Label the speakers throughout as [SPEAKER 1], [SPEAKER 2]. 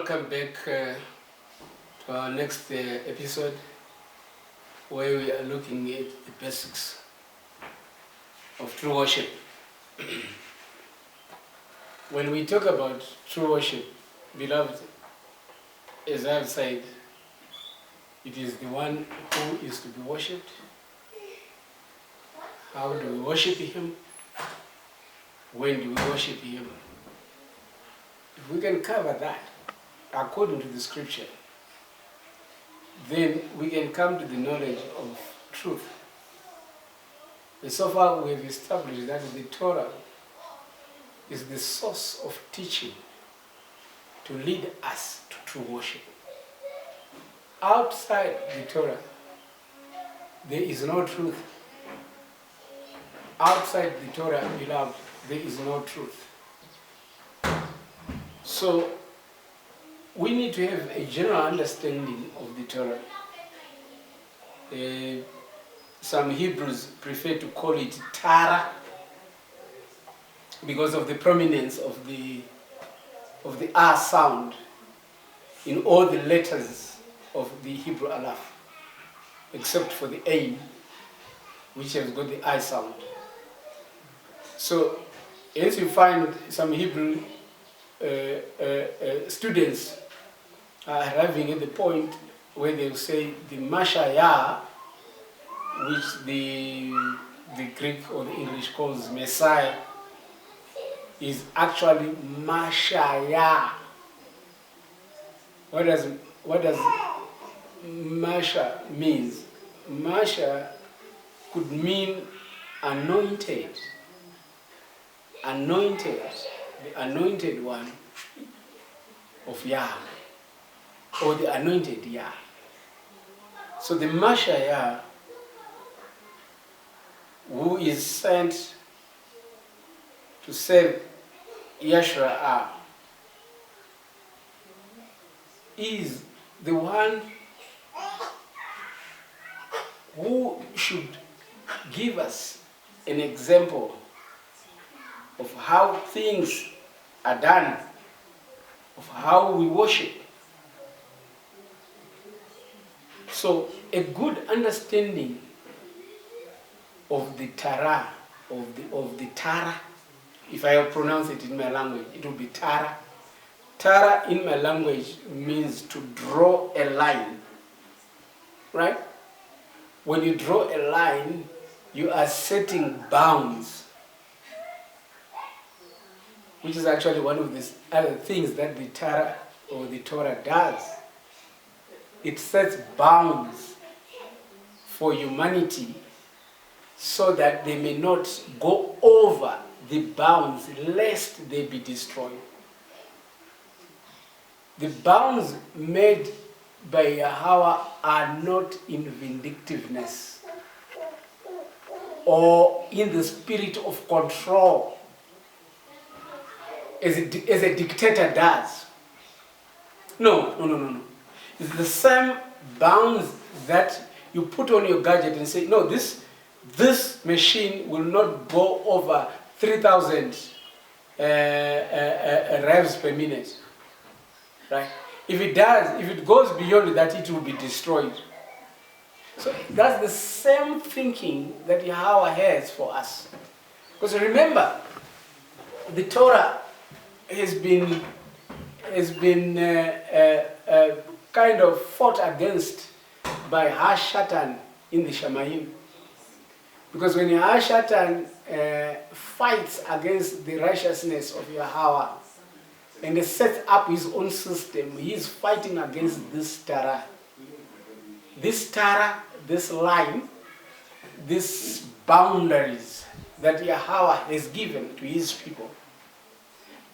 [SPEAKER 1] Welcome back to our next episode where we are looking at the basics of true worship. When we talk about true worship, beloved, as I've said, it is the one who is to be worshipped. How do we worship Him? When do we worship Him? If we can cover that according to the scripture, then we can come to the knowledge of truth. And so far we have established that the Torah is the source of teaching to lead us to true worship. Outside the Torah, there is no truth. Outside the Torah, beloved, there is no truth. So, we need to have a general understanding of the Torah. Some Hebrews prefer to call it Tara because of the prominence of the R sound in all the letters of the Hebrew Aleph, except for the A, which has got the I sound. So, as you find some Hebrew students are arriving at the point where they will say the Mashayah, which the Greek or the English calls Messiah, is actually Mashayah. What does Masha means? Masha could mean anointed. Anointed. The anointed one of Yah, or the anointed Yah. So the Messiah, who is sent to save Yeshua, is the one who should give us an example of how things are done, of how we worship. So a good understanding of the Torah, of the Torah, if I pronounce it in my language, it will be Torah. Torah in my language means to draw a line, right? When you draw a line, you are setting bounds, which is actually one of the other things that the Torah or the Torah does. It sets bounds for humanity so that they may not go over the bounds lest they be destroyed. The bounds made by Yahweh are not in vindictiveness or in the spirit of control, as a dictator does. No. It's the same bounds that you put on your gadget and say, no, this machine will not go over 3,000 revs per minute. Right? If it does, if it goes beyond that, it will be destroyed. So that's the same thinking that Yahweh has for us. Because remember, the Torah has been kind of fought against by Hashatan in the Shamaim. Because when Hashatan fights against the righteousness of Yahweh and sets up his own system, he is fighting against this Torah. This Torah, this line, these boundaries that Yahweh has given to his people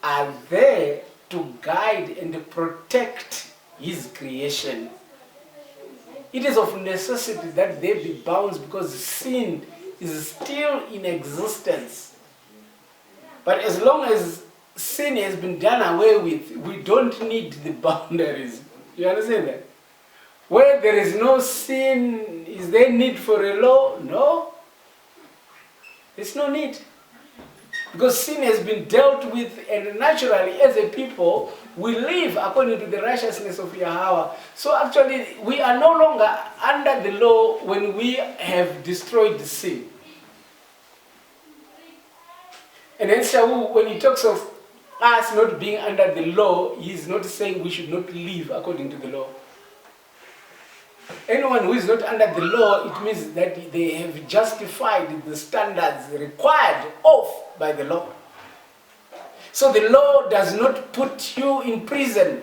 [SPEAKER 1] are there to guide and protect his creation. It is of necessity that there be bounds because sin is still in existence. But as long as sin has been done away with, we don't need the boundaries. You understand that? Where there is no sin, is there need for a law? No. There's no need. Because sin has been dealt with, and naturally, as a people, we live according to the righteousness of Yahweh. So actually, we are no longer under the law when we have destroyed the sin. And hence, when he talks of us not being under the law, he is not saying we should not live according to the law. Anyone who is not under the law, it means that they have justified the standards required of by the law. So the law does not put you in prison.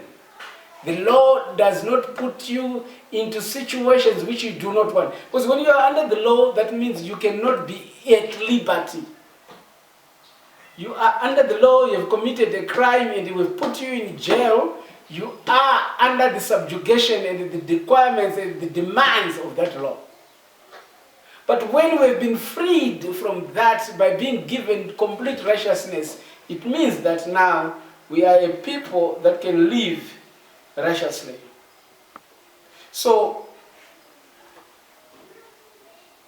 [SPEAKER 1] The law does not put you into situations which you do not want. Because when you are under the law, that means you cannot be at liberty. You are under the law, you have committed a crime, and they will put you in jail. You are under the subjugation and the requirements and the demands of that law. But when we've been freed from that by being given complete righteousness, it means that now we are a people that can live righteously. So,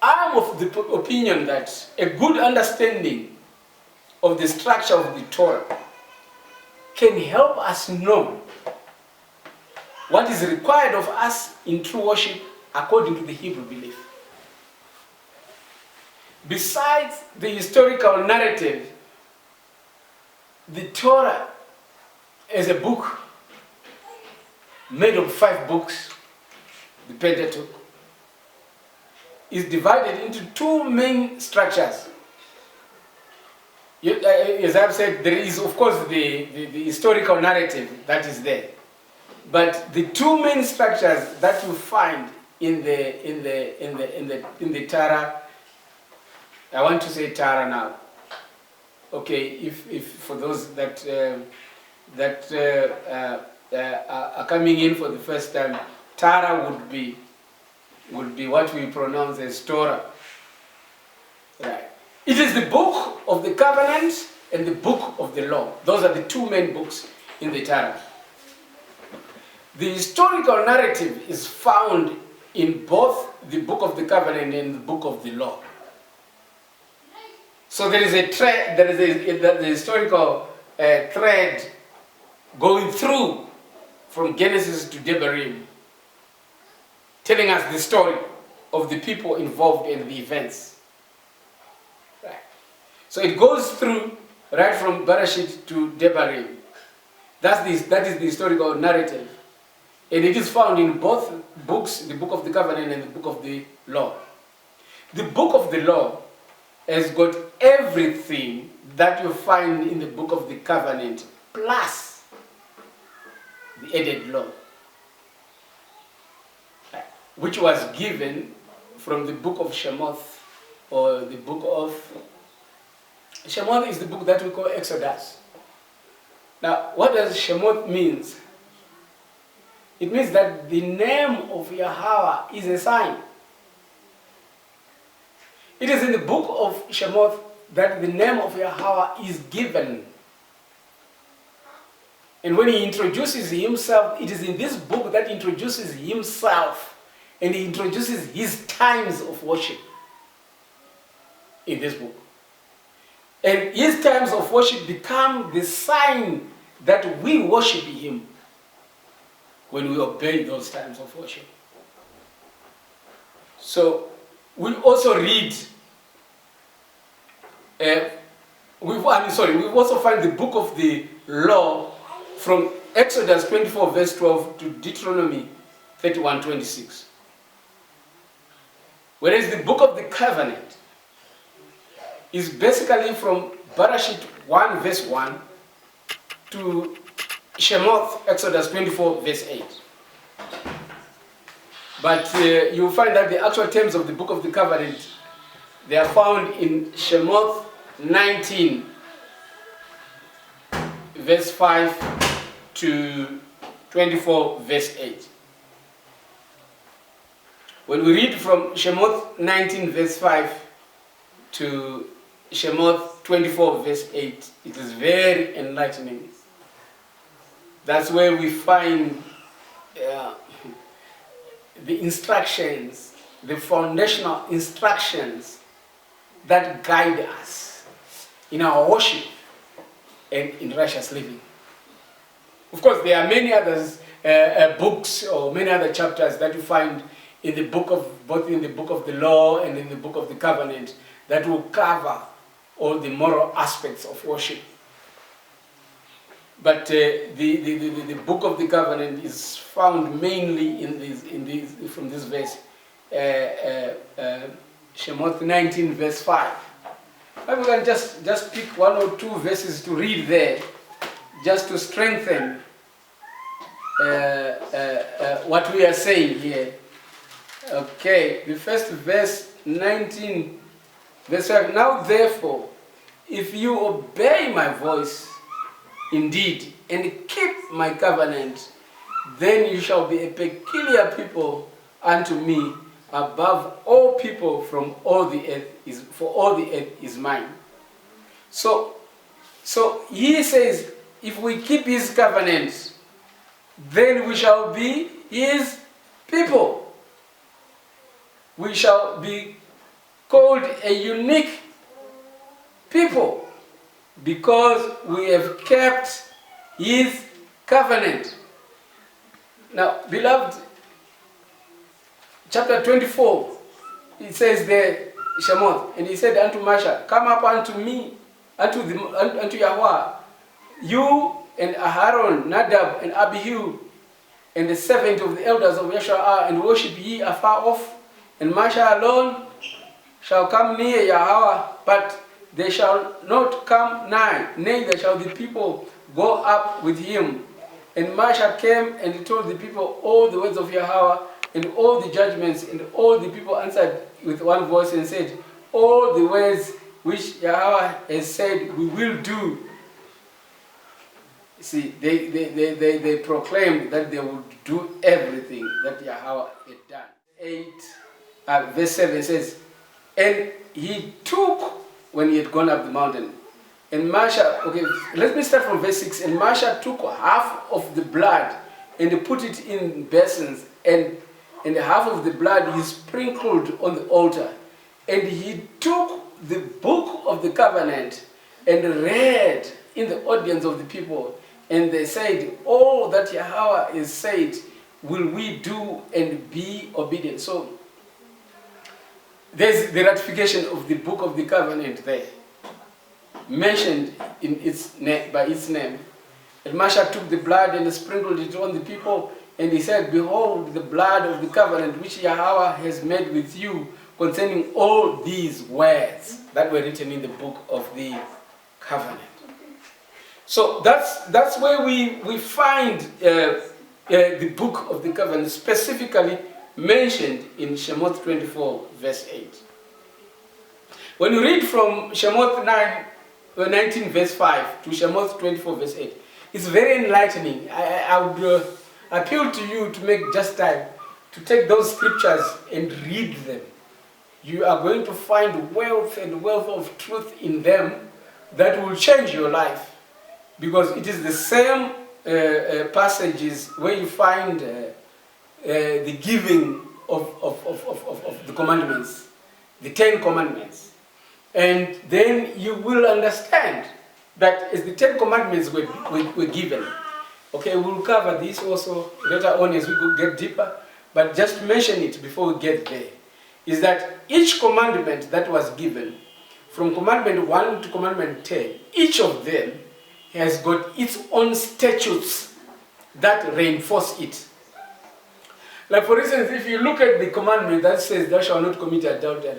[SPEAKER 1] I am of the opinion that a good understanding of the structure of the Torah can help us know what is required of us in true worship according to the Hebrew belief. Besides the historical narrative, the Torah is a book made of 5 books, the Pentateuch, is divided into 2 main structures. As I've said, there is of course the historical narrative that is there, but the 2 main structures that you find in the Torah, I want to say Torah now. Okay, if for those that are coming in for the first time, Torah would be what we pronounce as Torah. Right. It is the book of the covenant and the book of the law. Those are the 2 main books in the Torah. The historical narrative is found in both the book of the covenant and the book of the law. So there is a the historical thread going through from Genesis to Devarim, telling us the story of the people involved in the events. Right. So it goes through right from Bereshit to Devarim. That is the historical narrative. And it is found in both books, the book of the covenant and the book of the law. The book of the law has got everything that you find in the book of the covenant, plus the added law, which was given from the book of Shemoth, or the book of Shemoth is the book that we call Exodus. Now, what does Shemoth means? It means that the name of Yahweh is a sign. It is in the book of Shemoth that the name of Yahweh is given. And when he introduces himself, it is in this book that introduces himself, and he introduces his times of worship in this book. And his times of worship become the sign that we worship him when we obey those times of worship. So we also read, we also find the book of the law from Exodus 24 verse 12 to Deuteronomy 31:26. Whereas the book of the covenant is basically from Bereshit 1 verse 1 to Shemoth, Exodus 24 verse 8. But you'll find that the actual terms of the book of the covenant, they are found in Shemoth 19 verse 5 to 24 verse 8. When we read from Shemoth 19 verse 5 to Shemoth 24 verse 8, it is very enlightening. That's where we find the instructions, the foundational instructions that guide us in our worship and in righteous living. Of course, there are many others books or many other chapters that you find in the book of, both in the book of the law and in the book of the covenant, that will cover all the moral aspects of worship. But the book of the covenant is found mainly from this verse, Shemot 19 verse 5. But we can just pick one or two verses to read there, just to strengthen what we are saying here. Okay, the first verse, 19 verse 5. Now therefore, if you obey my voice indeed and keep my covenant, then you shall be a peculiar people unto me, above all people from all the earth is, for all the earth is mine. So he says, if we keep his covenant, then we shall be his people. We shall be called a unique people because we have kept his covenant. Now, beloved, chapter 24, it says there, Shemot, and he said unto Masha, come up unto me, unto Yahweh, you and Aharon, Nadab, and Abihu, and the servant of the elders of Yeshua, and worship ye afar off. And Masha alone shall come near Yahweh, but they shall not come nigh, neither shall the people go up with him. And Masha came and told the people all the words of Yahweh, and all the judgments, and all the people answered with one voice and said, all the words which Yahweh has said we will do. See, they proclaimed that they would do everything that Yahweh had done. Verse 7 says, and he took, when he had gone up the mountain, and Masha, okay, let me start from verse 6. And Masha took half of the blood and put it in basins, and half of the blood he sprinkled on the altar. And he took the book of the covenant and read in the audience of the people. And they said, all that Yahweh has said will we do and be obedient. So there's the ratification of the book of the covenant there, mentioned in by its name. And Masha took the blood and sprinkled it on the people, and he said, behold the blood of the covenant which Yahweh has made with you concerning all these words that were written in the book of the covenant. So that's where we find the book of the covenant specifically mentioned in Shemot 24 verse 8. When you read from Shemot 19 verse 5 to Shemot 24 verse 8, it's very enlightening. I would appeal to you to make just time to take those scriptures and read them. You are going to find wealth and wealth of truth in them that will change your life. Because it is the same passages where you find the giving of the commandments, the 10 commandments. And then you will understand that as the 10 commandments were given, okay, we'll cover this also later on as we get deeper, but just to mention it before we get there, is that each commandment that was given, from commandment 1 to commandment 10, each of them has got its own statutes that reinforce it. Like for instance, if you look at the commandment that says thou shalt not commit adultery,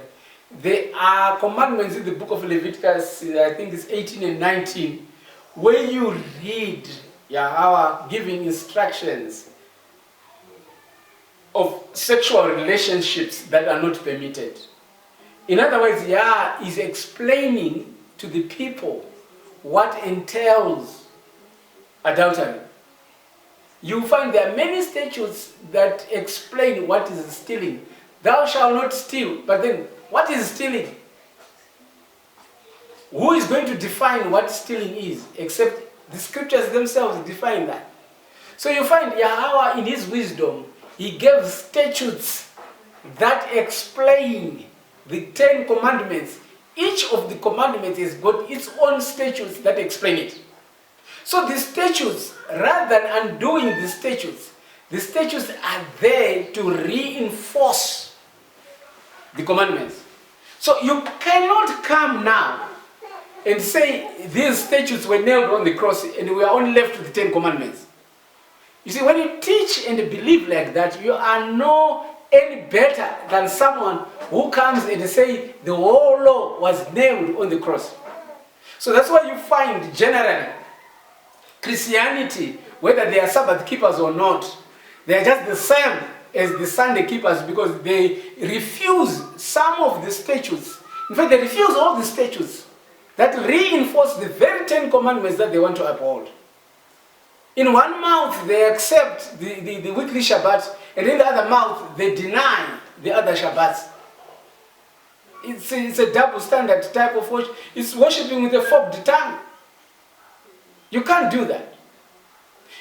[SPEAKER 1] there are commandments in the book of Leviticus, I think it's 18 and 19, where you read Yahweh giving instructions of sexual relationships that are not permitted. In other words, Yah is explaining to the people what entails adultery. You find there are many statutes that explain what is stealing. Thou shalt not steal, but then what is stealing? Who is going to define what stealing is, except the scriptures themselves define that? So you find Yahweh in his wisdom, he gave statutes that explain the 10 commandments Each of the commandments has got its own statutes that explain it. So the statutes, rather than undoing the statutes are there to reinforce the commandments. So you cannot come now and say these statutes were nailed on the cross and we are only left with the 10 commandments. You see, when you teach and believe like that, you are no any better than someone who comes and say the whole law was nailed on the cross. So that's why you find generally Christianity, whether they are Sabbath keepers or not, they are just the same as the Sunday keepers because they refuse some of the statutes. In fact, they refuse all the statutes that reinforce the very 10 commandments that they want to uphold. In one mouth, they accept the weekly Shabbat, and in the other mouth, they deny the other Shabbats. It's a double standard type of worship. It's worshipping with a forked tongue. You can't do that.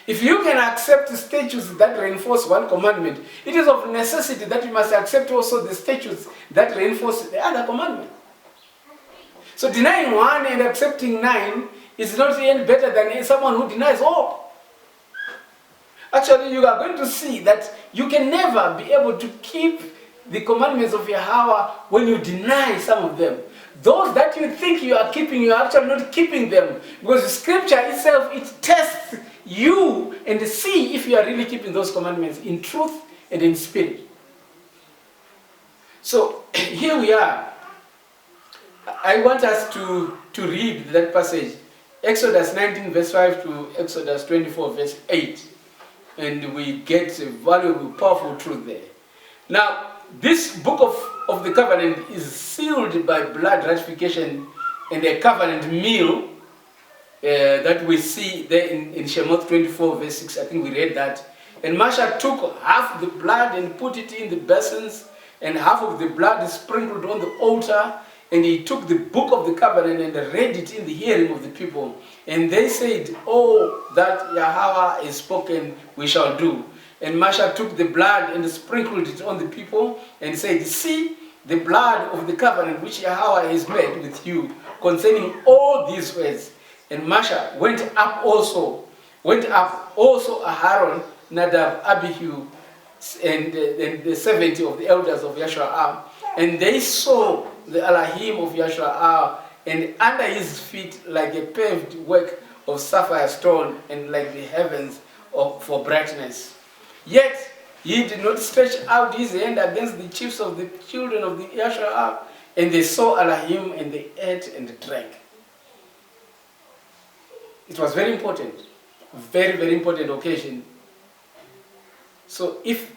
[SPEAKER 1] If you can accept the statutes that reinforce one commandment, it is of necessity that you must accept also the statutes that reinforce the other commandment. So denying one and accepting 9 is not any better than someone who denies all. Actually, you are going to see that you can never be able to keep the commandments of Yahweh when you deny some of them. Those that you think you are keeping, you are actually not keeping them. Because the scripture itself, it tests you and see if you are really keeping those commandments in truth and in spirit. So, here we are. I want us to read that passage. Exodus 19 verse 5 to Exodus 24 verse 8. And we get a valuable, powerful truth there. Now, this book of the covenant is sealed by blood ratification and a covenant meal that we see there in Shemot 24 verse 6. I think we read that. And Masha took half the blood and put it in the basins, and half of the blood is sprinkled on the altar. And he took the book of the covenant and read it in the hearing of the people. And they said, "All that Yahweh has spoken, we shall do." And Masha took the blood and sprinkled it on the people and said, "See the blood of the covenant which Yahweh has made with you concerning all these words." And Masha went up also Aharon, Nadab, Abihu, and the 70 of the elders of Yahshua. And they saw the Elohim of Yahshua, and under his feet like a paved work of sapphire stone, and like the heavens for brightness. Yet he did not stretch out his hand against the chiefs of the children of the Yahshua, and they saw Elohim, and they ate and drank. It was very important, very, very important occasion. So if,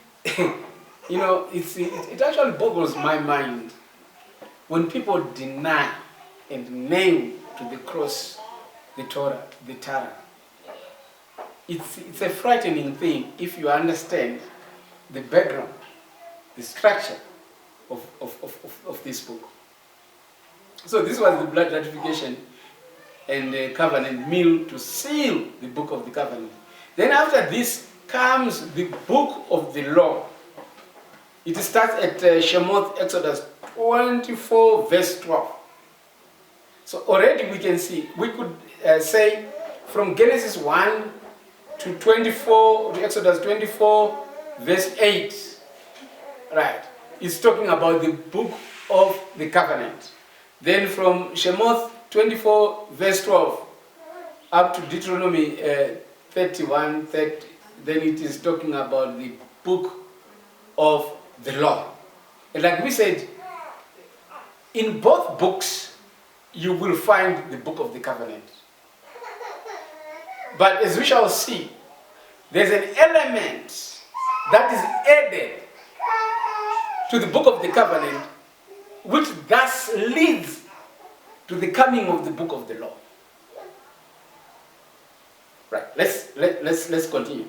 [SPEAKER 1] you know, it actually boggles my mind when people deny and nail to the cross the Torah, the Torah. It's a frightening thing if you understand the background, the structure of this book. So this was the blood ratification and the covenant meal to seal the book of the covenant. Then after this comes the book of the law. It starts at Shemot, Exodus 24 verse 12. So already we can see, we could say from Genesis 1 to 24, to Exodus 24 verse 8, right, it's talking about the book of the covenant. Then from Shemot 24 verse 12 up to Deuteronomy 31, 30, then it is talking about the book of the law. And like we said, in both books, you will find the book of the covenant. But as we shall see, there's an element that is added to the book of the covenant, which thus leads to the coming of the book of the law. Right, let's continue.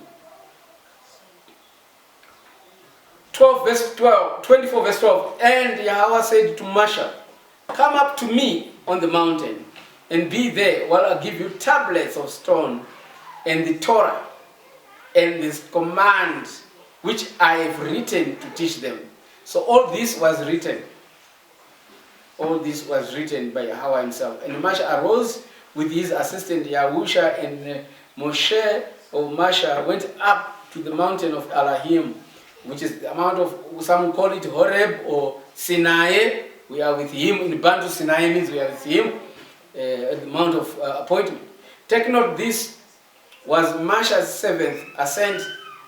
[SPEAKER 1] 24 verse 12, and Yahweh said to Masha, "Come up to me on the mountain, and be there while I give you tablets of stone, and the Torah, and this command which I have written to teach them." So all this was written. All this was written by Yahweh himself. And Masha arose with his assistant Yahusha, and Moshe or Masha went up to the mountain of Elohim, which is the amount of, some call it Horeb or Sinai. We are with him. In Bantu, Sinai means we are with him at the mount of appointment. Take note, this was Masha's 7th ascent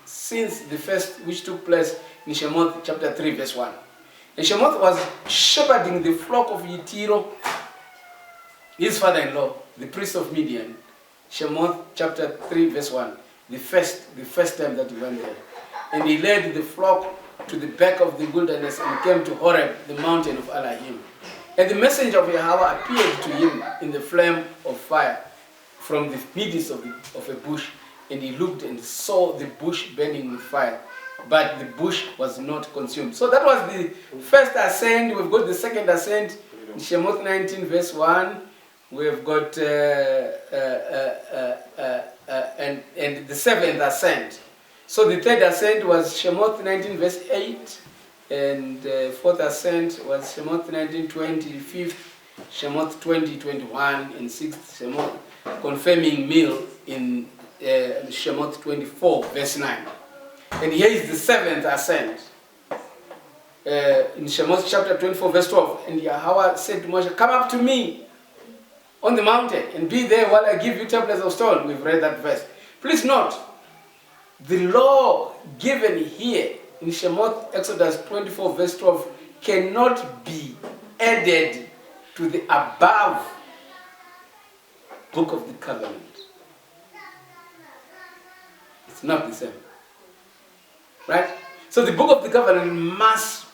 [SPEAKER 1] since the first, which took place in Shemoth chapter 3 verse 1. And Shemoth was shepherding the flock of Yitiro, his father-in-law, the priest of Midian. Shemoth chapter 3 verse 1, the first time that he went there. And he led the flock to the back of the wilderness and came to Horeb, the mountain of Elohim. And the messenger of Yahweh appeared to him in the flame of fire from the midst of a bush. And he looked and saw the bush burning with fire, but the bush was not consumed. So that was the first ascent. We've got the second ascent in Shemoth 19 verse 1. We've got and the 7th ascent. So the 3rd ascent was Shemoth 19 verse 8, and 4th ascent was Shemoth 19 20, 5th Shemoth 20 21, and 6th Shemoth confirming meal in Shemoth 24 verse 9. And here is the 7th ascent in Shemoth chapter 24 verse 12. And Yahweh said to Moshe, "Come up to me on the mountain and be there while I give you tablets of stone." We've read that verse. Please note, the law given here in Shemoth Exodus 24 verse 12 cannot be added to the above book of the covenant. It's not the same. Right? So the book of the covenant must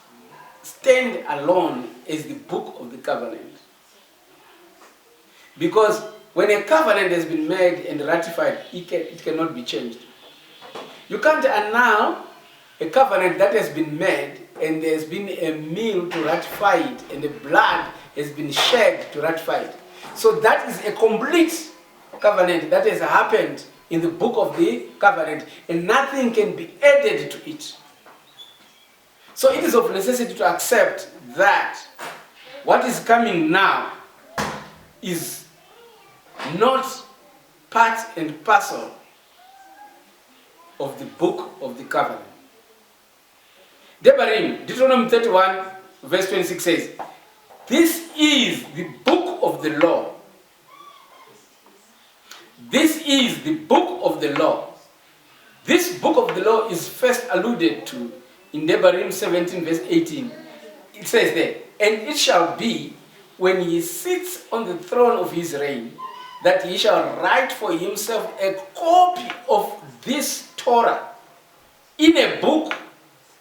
[SPEAKER 1] stand alone as the book of the covenant. Because when a covenant has been made and ratified, it cannot be changed. You can't annul a covenant that has been made and there's been a meal to ratify it and the blood has been shed to ratify it. So that is a complete covenant that has happened in the book of the covenant, and nothing can be added to it. So it is of necessity to accept that what is coming now is not part and parcel of the book of the covenant. Devarim, Deuteronomy 31 verse 26 says, "This is the book of the law." This is the book of the law. This book of the law is first alluded to in Devarim 17 verse 18. It says there, "And it shall be when he sits on the throne of his reign, that he shall write for himself a copy of this Torah in a book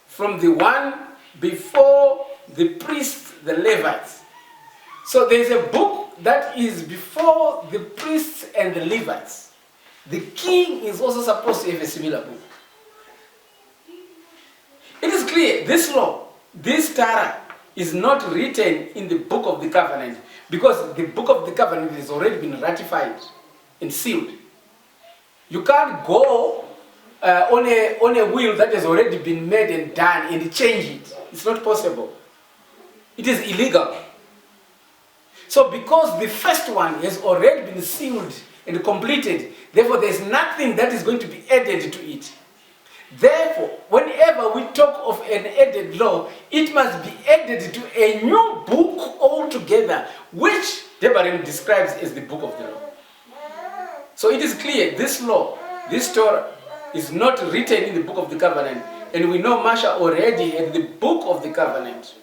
[SPEAKER 1] from the one before the priests, the Levites." So there is a book that is before the priests and the Levites. The king is also supposed to have a similar book. It is clear, this law, this Torah, is not written in the book of the covenant, because the book of the covenant has already been ratified and sealed. You can't go on a will that has already been made and done and change it. It's not possible. It is illegal. So because the first one has already been sealed and completed, therefore there's nothing that is going to be added to it. Therefore, whenever we talk of an added law, it must be added to a new book altogether, which Devarim describes as the book of the law. So it is clear, this law, this Torah, is not written in the book of the covenant, and we know Masha already had the book of the covenant.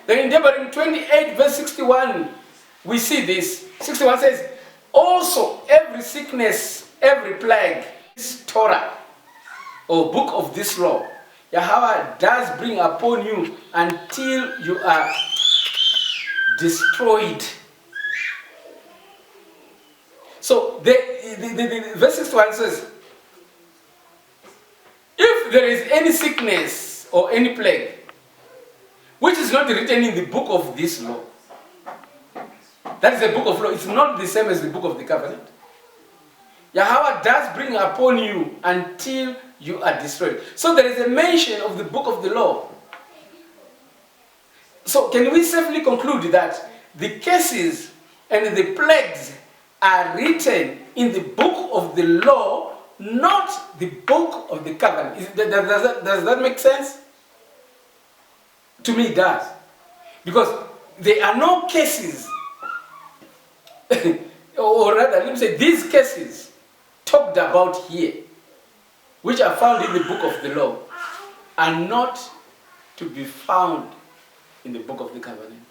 [SPEAKER 1] Then in Devarim 28 verse 61, we see this. 61 says, "Also every sickness, every plague, this Torah, or book of this law, Yahweh does bring upon you until you are destroyed." So the verse 61 says, if there is any sickness or any plague which is not written in the book of this law, that is the book of law, it's not the same as the book of the covenant, Yahweh does bring upon you until you are destroyed. So there is a mention of the book of the law. So can we safely conclude that the cases and the plagues are written in the book of the law, not the book of the covenant? Does that make sense? To me it does. Because there are no cases, or rather let me say these cases talked about here, which are found in the book of the law, are not to be found in the book of the covenant.